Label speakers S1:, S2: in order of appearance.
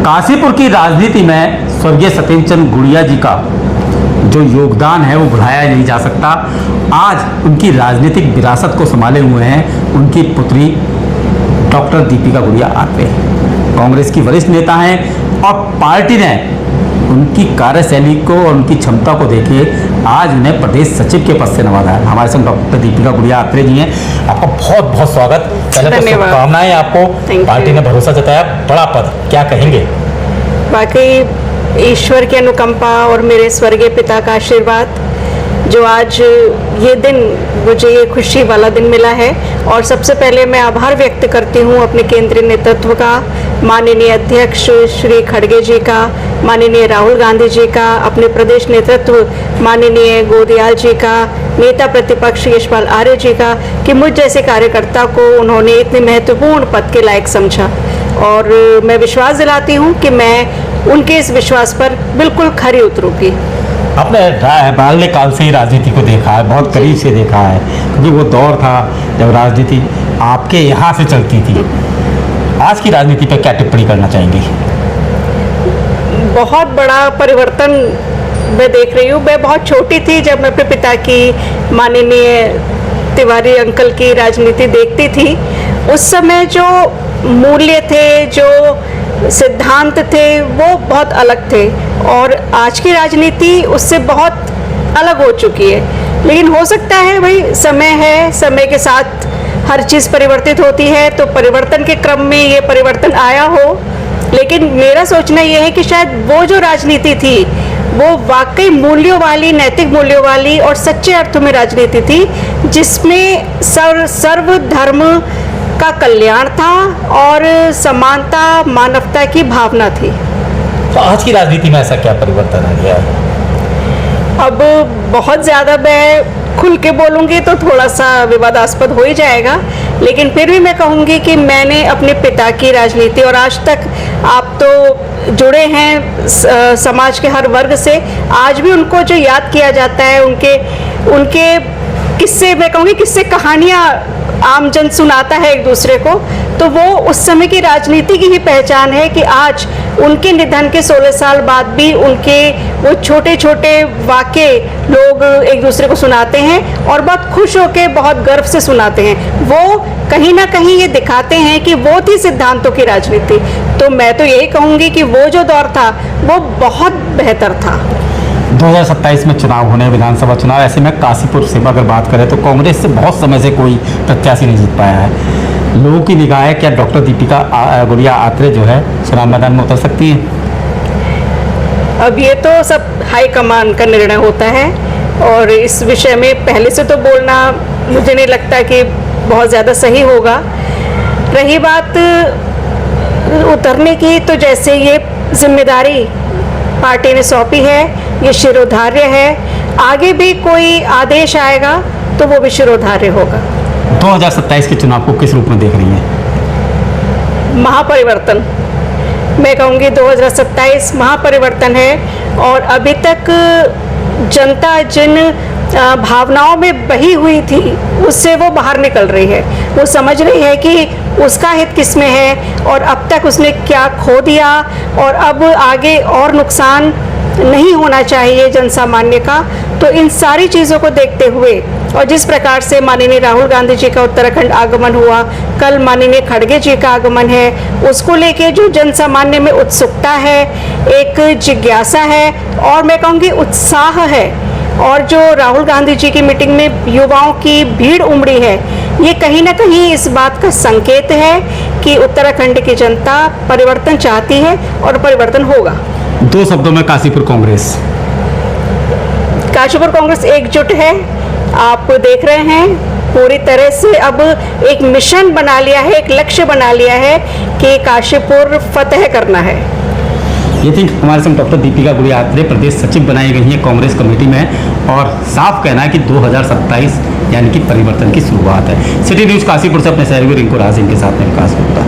S1: काशीपुर की राजनीति में स्वर्गीय सत्येंद्र चंद्र गुड़िया जी का जो योगदान है वो भुलाया नहीं जा सकता। आज उनकी राजनीतिक विरासत को संभाले हुए हैं उनकी पुत्री डॉक्टर दीपिका गुड़िया आत्रे। कांग्रेस की वरिष्ठ नेता हैं और पार्टी ने उनकी कार्यशैली को और उनकी क्षमता को देखे आज उन्हें प्रदेश सचिव के पद से नवाजा है। हमारे संग डॉक्टर दीपिका गुड़िया आत्रे जी हैं। आपका बहुत बहुत स्वागत। पहले तो शुभकामनाएं आपको, पार्टी ने भरोसा जताया, बड़ा पद, क्या कहेंगे?
S2: वाकई ईश्वर की अनुकंपा और मेरे स्वर्गीय पिता का आशीर्वाद जो आज ये दिन मुझे ये खुशी वाला दिन मिला है। और सबसे पहले मैं आभार व्यक्त करती हूँ अपने केंद्रीय नेतृत्व का, माननीय अध्यक्ष श्री खड़गे जी का, माननीय राहुल गांधी जी का, अपने प्रदेश नेतृत्व माननीय गोदियाल जी का, नेता प्रतिपक्ष यशपाल आर्य जी का, कि मुझ जैसे कार्यकर्ता को उन्होंने इतने महत्वपूर्ण पद के लायक समझा। और मैं विश्वास दिलाती हूँ कि मैं उनके इस विश्वास पर बिल्कुल खरी उतरूंगी।
S1: आपने बाल्यकाल से ही राजनीति को देखा है, बहुत करीब से देखा है, क्योंकि वो दौर था जब राजनीति आपके यहाँ से चलती थी। आज की राजनीति पर क्या टिप्पणी करना चाहेंगी?
S2: बहुत बड़ा परिवर्तन मैं देख रही हूँ। मैं बहुत छोटी थी जब मैं अपने पिता की, माननीय तिवारी अंकल की राजनीति देखती थी। उस समय जो मूल्य थे, जो सिद्धांत थे, वो बहुत अलग थे और आज की राजनीति उससे बहुत अलग हो चुकी है। लेकिन हो सकता है भाई, समय है, समय के साथ हर चीज़ परिवर्तित होती है, तो परिवर्तन के क्रम में ये परिवर्तन आया हो। लेकिन मेरा सोचना ये है कि शायद वो जो राजनीति थी वो वाकई मूल्यों वाली, नैतिक मूल्यों वाली और सच्चे अर्थों में राजनीति थी, जिसमें सर्व धर्म का कल्याण था और समानता, मानवता की भावना थी।
S1: तो आज की राजनीति में ऐसा क्या परिवर्तन आ गया है?
S2: अब बहुत ज़्यादा मैं खुल के बोलूँगी तो थोड़ा सा विवादास्पद हो ही जाएगा, लेकिन फिर भी मैं कहूँगी कि मैंने अपने पिता की राजनीति, और आज तक आप तो जुड़े हैं समाज के हर वर्ग से, आज भी उनको जो याद किया जाता है, उनके किस्से, मैं कहूँगी किस्से, कहानियाँ आमजन सुनाता है एक दूसरे को, तो वो उस समय की राजनीति की ही पहचान है कि आज उनके निधन के 16 साल बाद भी उनके वो छोटे छोटे वाक़े लोग एक दूसरे को सुनाते हैं और बहुत खुश होकर, बहुत गर्व से सुनाते हैं। वो कहीं ना कहीं ये दिखाते हैं कि वो थी सिद्धांतों की राजनीति। तो मैं तो यही कहूँगी कि वो जो दौर था वो बहुत बेहतर था।
S1: 2027 में चुनाव होने, विधानसभा चुनाव, ऐसे में काशीपुर से अगर बात करें तो कांग्रेस से बहुत समय से कोई प्रत्याशी नहीं जीत पाया है। लोगों की निगाह है, क्या डॉक्टर दीपिका गुड़िया आत्रे जो है चुनाव मैदान में उतर सकती हैं?
S2: अब ये तो सब हाईकमान का निर्णय होता है और इस विषय में पहले से तो बोलना मुझे नहीं लगता कि बहुत ज़्यादा सही होगा। रही बात उतरने की, तो जैसे ये जिम्मेदारी पार्टी ने सौंपी है, ये शिरोधार्य है। आगे भी कोई आदेश आएगा तो वो भी शिरोधार्य होगा।
S1: 2027 के चुनाव को किस रूप में देख रही हैं?
S2: महापरिवर्तन, मैं कहूँगी 2027 महापरिवर्तन है। और अभी तक जनता जिन भावनाओं में बही हुई थी उससे वो बाहर निकल रही है। वो समझ रही है कि उसका हित किस में है और अब तक उसने क्या खो दिया और अब आगे और नुकसान नहीं होना चाहिए जनसामान्य का। तो इन सारी चीज़ों को देखते हुए और जिस प्रकार से माननीय राहुल गांधी जी का उत्तराखंड आगमन हुआ, कल माननीय खड़गे जी का आगमन है, उसको लेके जो जनसामान्य में उत्सुकता है, एक जिज्ञासा है और मैं कहूँगी उत्साह है, और जो राहुल गांधी जी की मीटिंग में युवाओं की भीड़ उमड़ी है, ये कहीं ना कहीं इस बात का संकेत है कि उत्तराखंड की जनता परिवर्तन चाहती है और परिवर्तन होगा।
S1: 2 शब्दों में काशीपुर कांग्रेस।
S2: काशीपुर कांग्रेस एकजुट है। आप देख रहे हैं पूरी तरह से अब एक मिशन बना लिया है, एक लक्ष्य बना लिया है कि काशीपुर फतेह करना है।
S1: ये थी हमारे संग डॉक्टर दीपिका गुड़िया आत्रे, प्रदेश सचिव बनाई गई हैं कांग्रेस कमेटी में, और साफ कहना है कि 2027 यानी कि परिवर्तन की शुरुआत है। सिटी न्यूज़ काशीपुर से अपने सहयोगी रिंकू राज के साथ में विकास गुप्ता।